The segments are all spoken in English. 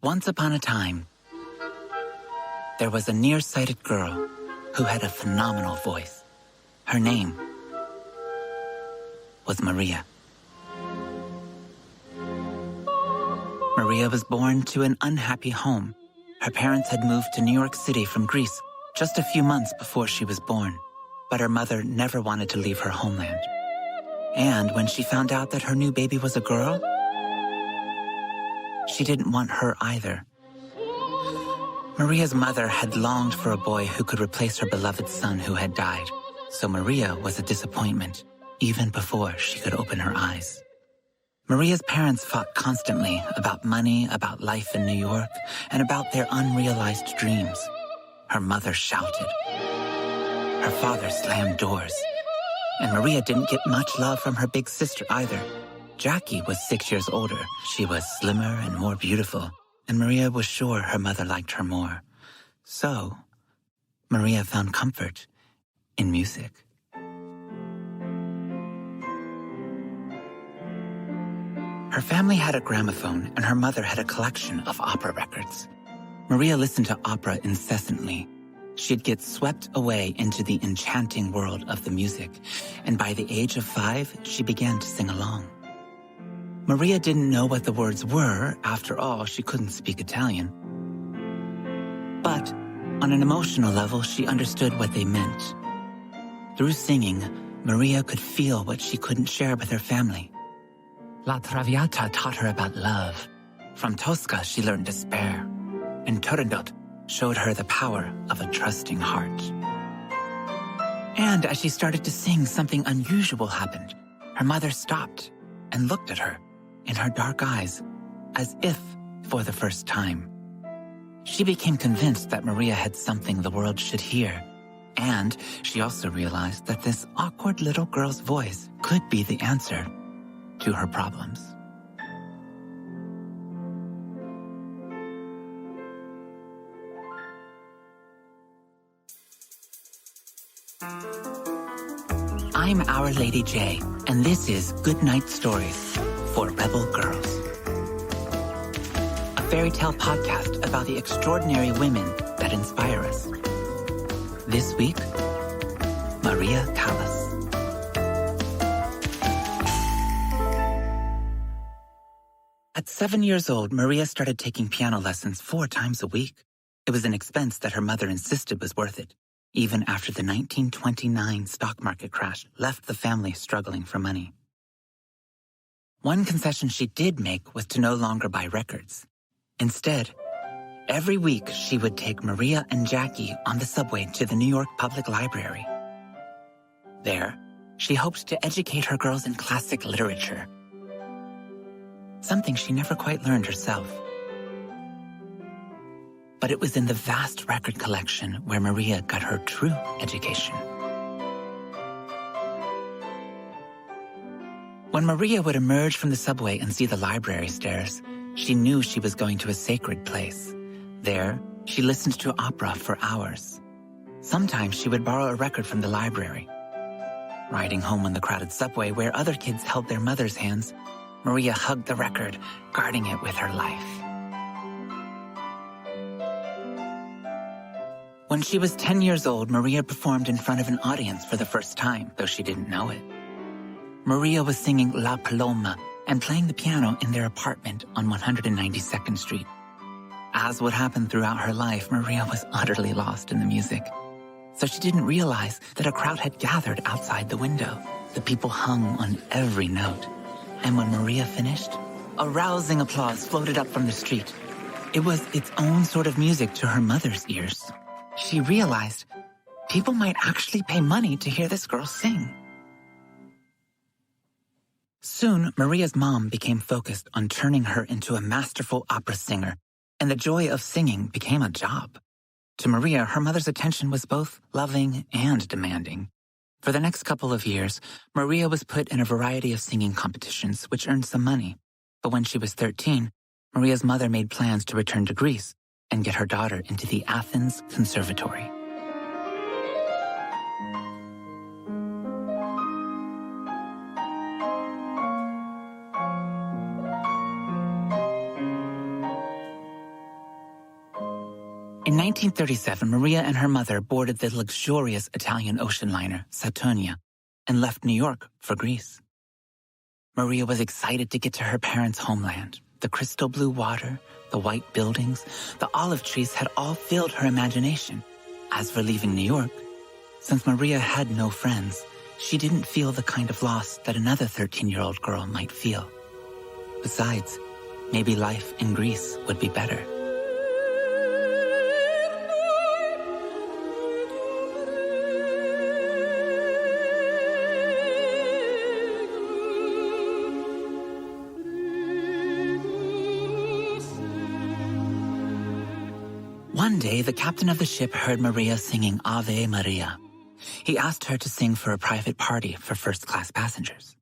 Once upon a time, there was a nearsighted girl who had a phenomenal voice. Her name was Maria. Maria was born to an unhappy home. Her parents had moved to New York City from Greece just a few months before she was born, but her mother never wanted to leave her homeland. And when she found out that her new baby was a girl, she didn't want her either. Maria's mother had longed for a boy who could replace her beloved son who had died, so Maria was a disappointment even before she could open her eyes. Maria's parents fought constantly about money, about life in New York, and about their unrealized dreams. Her mother shouted. Her father slammed doors. And Maria didn't get much love from her big sister either. Jackie was 6 years older. She was slimmer and more beautiful, and Maria was sure her mother liked her more. So, Maria found comfort in music. Her family had a gramophone, and her mother had a collection of opera records. Maria listened to opera incessantly. She'd get swept away into the enchanting world of the music, and by the age of 5, she began to sing along. Maria didn't know what the words were. After all, she couldn't speak Italian. But on an emotional level, she understood what they meant. Through singing, Maria could feel what she couldn't share with her family. La Traviata taught her about love. From Tosca, she learned despair. And Turandot showed her the power of a trusting heart. And as she started to sing, something unusual happened. Her mother stopped and looked at her in her dark eyes, as if for the first time. She became convinced that Maria had something the world should hear, and she also realized that this awkward little girl's voice could be the answer to her problems. I'm Our Lady J, and this is Goodnight Stories for Rebel Girls. A fairy tale podcast about the extraordinary women that inspire us. This week, Maria Callas. At 7 years old, Maria started taking piano lessons 4 times a week. It was an expense that her mother insisted was worth it, even after the 1929 stock market crash left the family struggling for money. One concession she did make was to no longer buy records. Instead, every week she would take Maria and Jackie on the subway to the New York Public Library. There, she hoped to educate her girls in classic literature, something she never quite learned herself. But it was in the vast record collection where Maria got her true education. When Maria would emerge from the subway and see the library stairs, she knew she was going to a sacred place. There, she listened to opera for hours. Sometimes she would borrow a record from the library. Riding home on the crowded subway where other kids held their mothers' hands, Maria hugged the record, guarding it with her life. When she was 10 years old, Maria performed in front of an audience for the first time, though she didn't know it. Maria was singing La Paloma and playing the piano in their apartment on 192nd Street. As would happen throughout her life, Maria was utterly lost in the music. So she didn't realize that a crowd had gathered outside the window. The people hung on every note. And when Maria finished, a rousing applause floated up from the street. It was its own sort of music to her mother's ears. She realized people might actually pay money to hear this girl sing. Soon, Maria's mom became focused on turning her into a masterful opera singer, and the joy of singing became a job. To Maria, her mother's attention was both loving and demanding. For the next couple of years, Maria was put in a variety of singing competitions, which earned some money. But when she was 13, Maria's mother made plans to return to Greece and get her daughter into the Athens Conservatory. In 1937, Maria and her mother boarded the luxurious Italian ocean liner, Saturnia, and left New York for Greece. Maria was excited to get to her parents' homeland. The crystal blue water, the white buildings, the olive trees had all filled her imagination. As for leaving New York, since Maria had no friends, she didn't feel the kind of loss that another 13-year-old girl might feel. Besides, maybe life in Greece would be better. One day, the captain of the ship heard Maria singing Ave Maria. He asked her to sing for a private party for first-class passengers.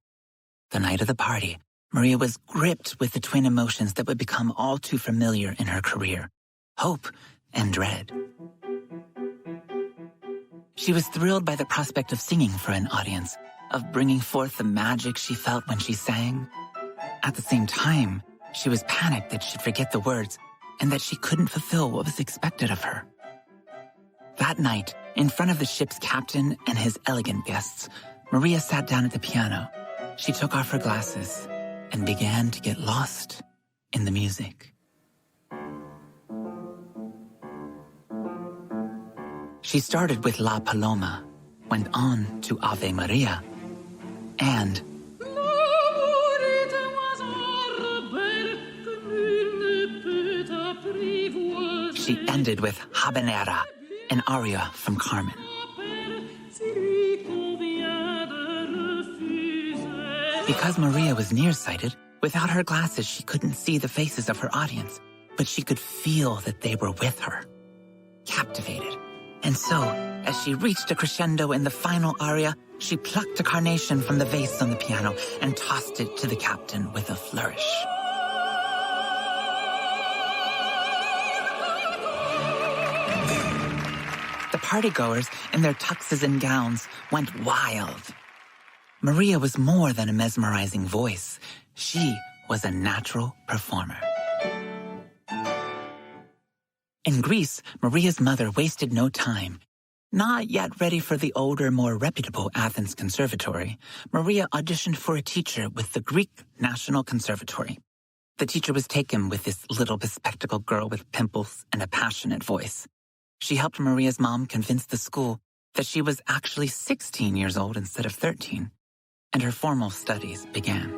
The night of the party, Maria was gripped with the twin emotions that would become all too familiar in her career: hope and dread. She was thrilled by the prospect of singing for an audience, of bringing forth the magic she felt when she sang. At the same time, she was panicked that she'd forget the words and that she couldn't fulfill what was expected of her. That night, in front of the ship's captain and his elegant guests, Maria sat down at the piano. She took off her glasses and began to get lost in the music. She started with La Paloma, went on to Ave Maria, and she ended with Habanera, an aria from Carmen. Because Maria was nearsighted, without her glasses she couldn't see the faces of her audience, but she could feel that they were with her, captivated. And so, as she reached a crescendo in the final aria, she plucked a carnation from the vase on the piano and tossed it to the captain with a flourish. The partygoers, in their tuxes and gowns, went wild. Maria was more than a mesmerizing voice. She was a natural performer. In Greece, Maria's mother wasted no time. Not yet ready for the older, more reputable Athens Conservatory, Maria auditioned for a teacher with the Greek National Conservatory. The teacher was taken with this little bespectacled girl with pimples and a passionate voice. She helped Maria's mom convince the school that she was actually 16 years old instead of 13, and her formal studies began.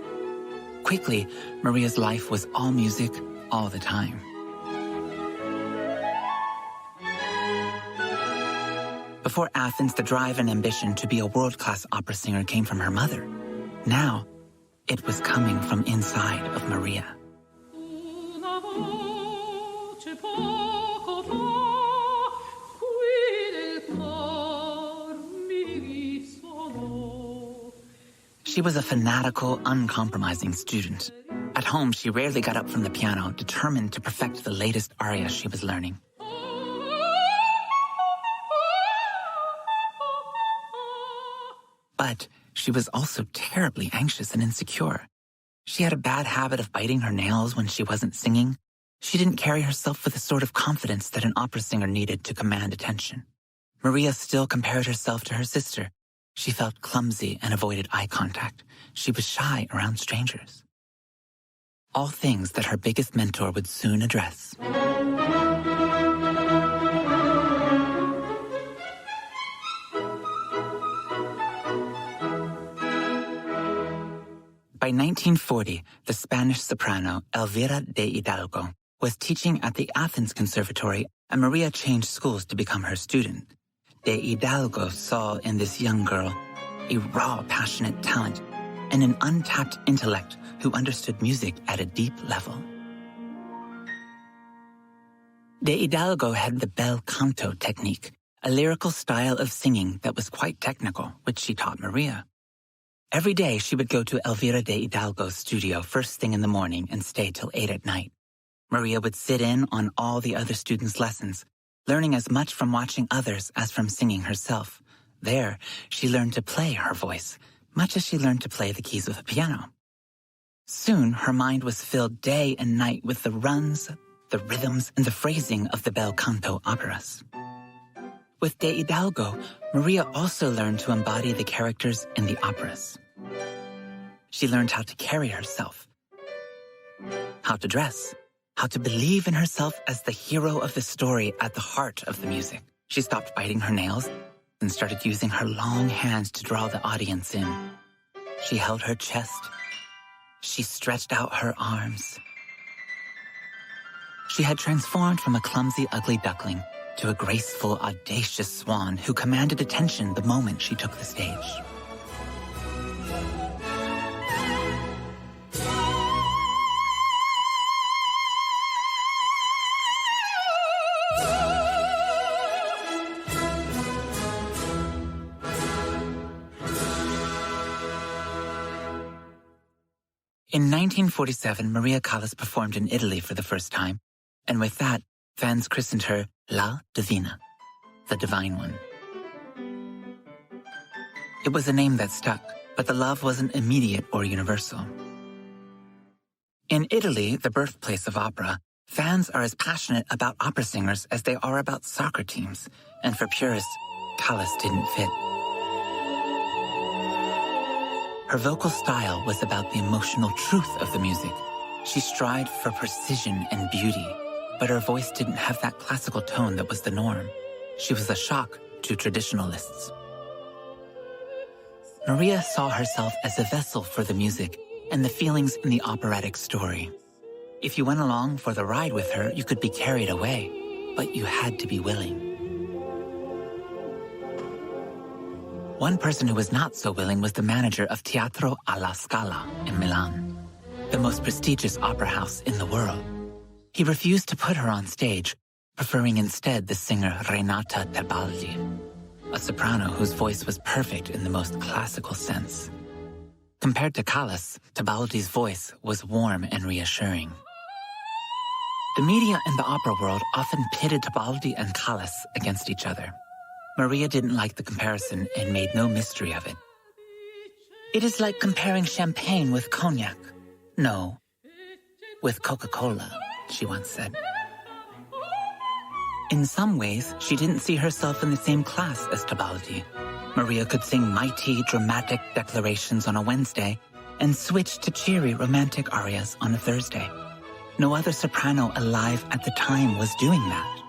Quickly, Maria's life was all music all the time. Before Athens, the drive and ambition to be a world-class opera singer came from her mother. Now, it was coming from inside of Maria. She was a fanatical, uncompromising student. At home, she rarely got up from the piano, determined to perfect the latest aria she was learning. But she was also terribly anxious and insecure. She had a bad habit of biting her nails when she wasn't singing. She didn't carry herself with the sort of confidence that an opera singer needed to command attention. Maria still compared herself to her sister. She felt clumsy and avoided eye contact. She was shy around strangers. All things that her biggest mentor would soon address. By 1940, the Spanish soprano Elvira de Hidalgo was teaching at the Athens Conservatory, and Maria changed schools to become her student. De Hidalgo saw in this young girl a raw, passionate talent and an untapped intellect who understood music at a deep level. De Hidalgo had the bel canto technique, a lyrical style of singing that was quite technical, which she taught Maria. Every day, she would go to Elvira de Hidalgo's studio first thing in the morning and stay till 8 at night. Maria would sit in on all the other students' lessons, learning as much from watching others as from singing herself. There, she learned to play her voice, much as she learned to play the keys of a piano. Soon, her mind was filled day and night with the runs, the rhythms, and the phrasing of the bel canto operas. With De Hidalgo, Maria also learned to embody the characters in the operas. She learned how to carry herself, how to dress, how to believe in herself as the hero of the story at the heart of the music. She stopped biting her nails and started using her long hands to draw the audience in. She held her chest. She stretched out her arms. She had transformed from a clumsy, ugly duckling to a graceful, audacious swan who commanded attention the moment she took the stage. In 1947, Maria Callas performed in Italy for the first time, and with that, fans christened her La Divina, the Divine One. It was a name that stuck, but the love wasn't immediate or universal. In Italy, the birthplace of opera, fans are as passionate about opera singers as they are about soccer teams, and for purists, Callas didn't fit. Her vocal style was about the emotional truth of the music. She strived for precision and beauty, but her voice didn't have that classical tone that was the norm. She was a shock to traditionalists. Maria saw herself as a vessel for the music and the feelings in the operatic story. If you went along for the ride with her, you could be carried away, but you had to be willing. One person who was not so willing was the manager of Teatro alla Scala in Milan, the most prestigious opera house in the world. He refused to put her on stage, preferring instead the singer Renata Tebaldi, a soprano whose voice was perfect in the most classical sense. Compared to Callas, Tebaldi's voice was warm and reassuring. The media and the opera world often pitted Tebaldi and Callas against each other. Maria didn't like the comparison and made no mystery of it. It is like comparing champagne with cognac. No, with Coca-Cola, she once said. In some ways, she didn't see herself in the same class as Tebaldi. Maria could sing mighty, dramatic declarations on a Wednesday and switch to cheery, romantic arias on a Thursday. No other soprano alive at the time was doing that.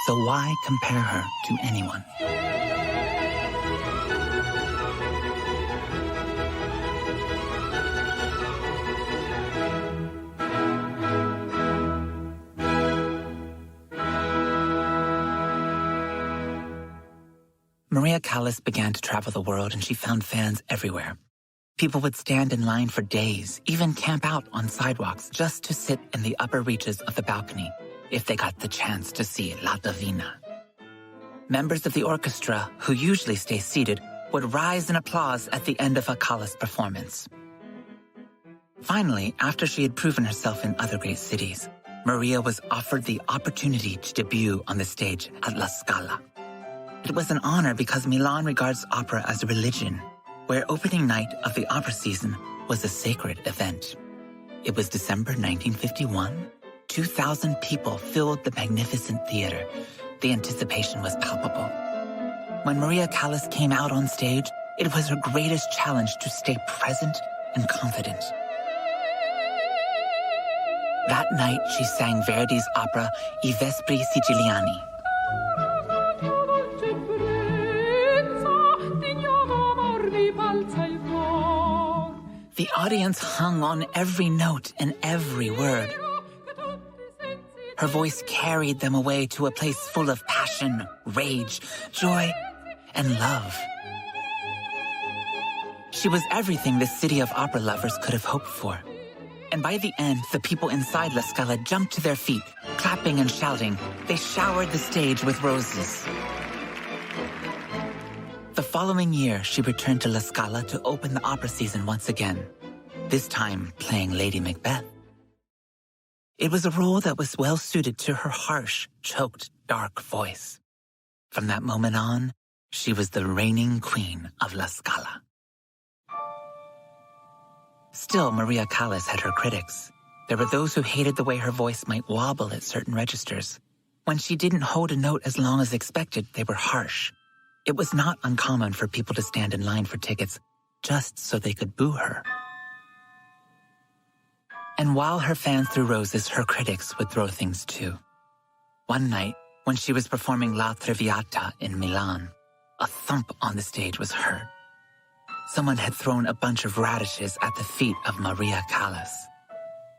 So why compare her to anyone? Maria Callas began to travel the world, and she found fans everywhere. People would stand in line for days, even camp out on sidewalks just to sit in the upper reaches of the balcony if they got the chance to see La Divina. Members of the orchestra, who usually stay seated, would rise in applause at the end of a Callas performance. Finally, after she had proven herself in other great cities, Maria was offered the opportunity to debut on the stage at La Scala. It was an honor because Milan regards opera as a religion, where opening night of the opera season was a sacred event. It was December 1951. 2,000 people filled the magnificent theater. The anticipation was palpable. When Maria Callas came out on stage, it was her greatest challenge to stay present and confident. That night, she sang Verdi's opera I Vespri Siciliani. The audience hung on every note and every word. Her voice carried them away to a place full of passion, rage, joy, and love. She was everything the city of opera lovers could have hoped for. And by the end, the people inside La Scala jumped to their feet, clapping and shouting. They showered the stage with roses. The following year, she returned to La Scala to open the opera season once again, this time playing Lady Macbeth. It was a role that was well suited to her harsh, choked, dark voice. From that moment on, she was the reigning queen of La Scala. Still, Maria Callas had her critics. There were those who hated the way her voice might wobble at certain registers. When she didn't hold a note as long as expected, they were harsh. It was not uncommon for people to stand in line for tickets just so they could boo her. And while her fans threw roses, her critics would throw things too. One night, when she was performing La Traviata in Milan, a thump on the stage was heard. Someone had thrown a bunch of radishes at the feet of Maria Callas.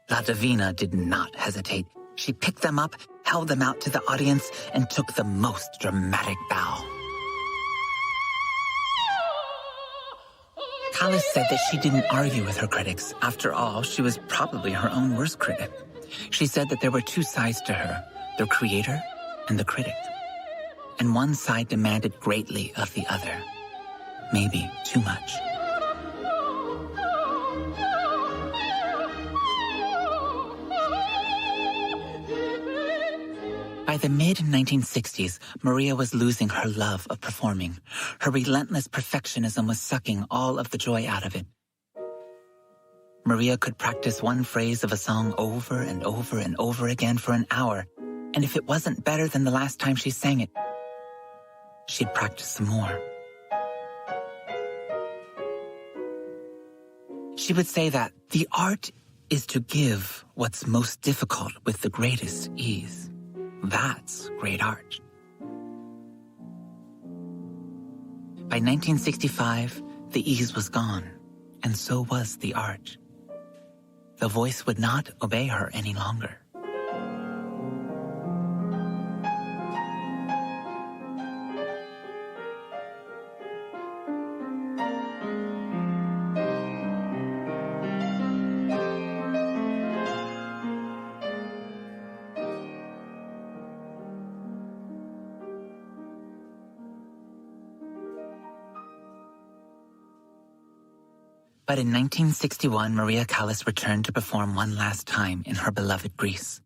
La Divina did not hesitate. She picked them up, held them out to the audience, and took the most dramatic bow. Callas said that she didn't argue with her critics. After all, she was probably her own worst critic. She said that there were two sides to her, the creator and the critic. And one side demanded greatly of the other. Maybe too much. By the mid-1960s, Maria was losing her love of performing. Her relentless perfectionism was sucking all of the joy out of it. Maria could practice one phrase of a song over and over and over again for an hour, and if it wasn't better than the last time she sang it, she'd practice some more. She would say that the art is to give what's most difficult with the greatest ease. That's great art. By 1965, the ease was gone, and so was the art. The voice would not obey her any longer. But in 1961, Maria Callas returned to perform one last time in her beloved Greece.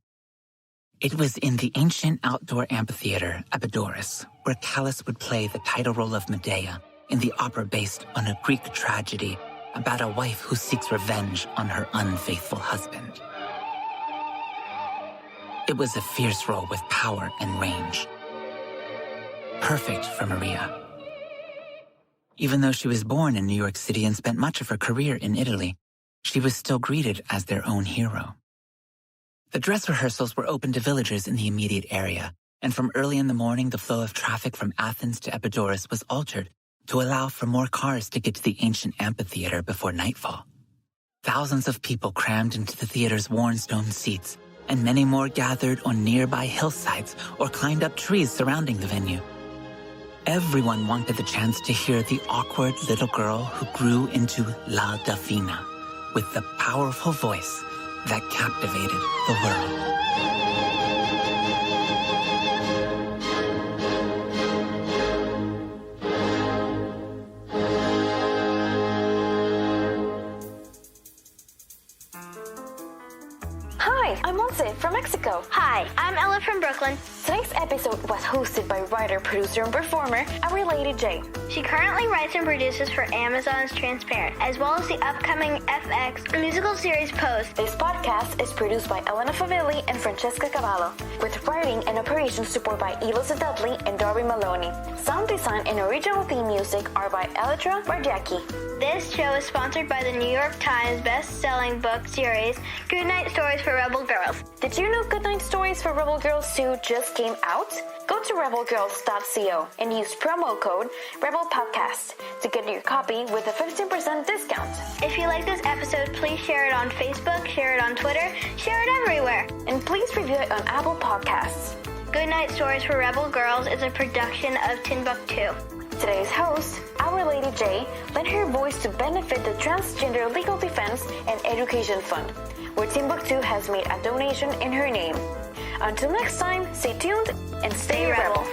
It was in the ancient outdoor amphitheater, Epidaurus, where Callas would play the title role of Medea in the opera based on a Greek tragedy about a wife who seeks revenge on her unfaithful husband. It was a fierce role with power and range. Perfect for Maria. Even though she was born in New York City and spent much of her career in Italy, she was still greeted as their own hero. The dress rehearsals were open to villagers in the immediate area, and from early in the morning, the flow of traffic from Athens to Epidaurus was altered to allow for more cars to get to the ancient amphitheater before nightfall. Thousands of people crammed into the theater's worn stone seats, and many more gathered on nearby hillsides or climbed up trees surrounding the venue. Everyone wanted the chance to hear the awkward little girl who grew into La Divina with the powerful voice that captivated the world. Hi, I'm Monse from Mexico. Hi, I'm Ella from Brooklyn. Today's episode was hosted by writer, producer, and performer, our Lady J. She currently writes and produces for Amazon's Transparent, as well as the upcoming FX musical series Post. This podcast is produced by Elena Favilli and Francesca Cavallo, with writing and operations support by Elyssa Dudley and Darby Maloney. Sound design and original theme music are by Elettra Bargiacchi. This show is sponsored by the New York Times best-selling book series, Goodnight Stories for Rebel Girls. Did you know Goodnight Stories for Rebel Girls 2 just came out? Go to rebelgirls.co and use promo code REBELPODCAST to get your copy with a 15% discount. If you like this episode, please share it on Facebook, share it on Twitter, share it everywhere. And please review it on Apple Podcasts. Goodnight Stories for Rebel Girls is a production of Timbuktu. Today's host, Our Lady J, lent her voice to benefit the Transgender Legal Defense and Education Fund, where Timbuktu has made a donation in her name. Until next time, stay tuned and stay rebel.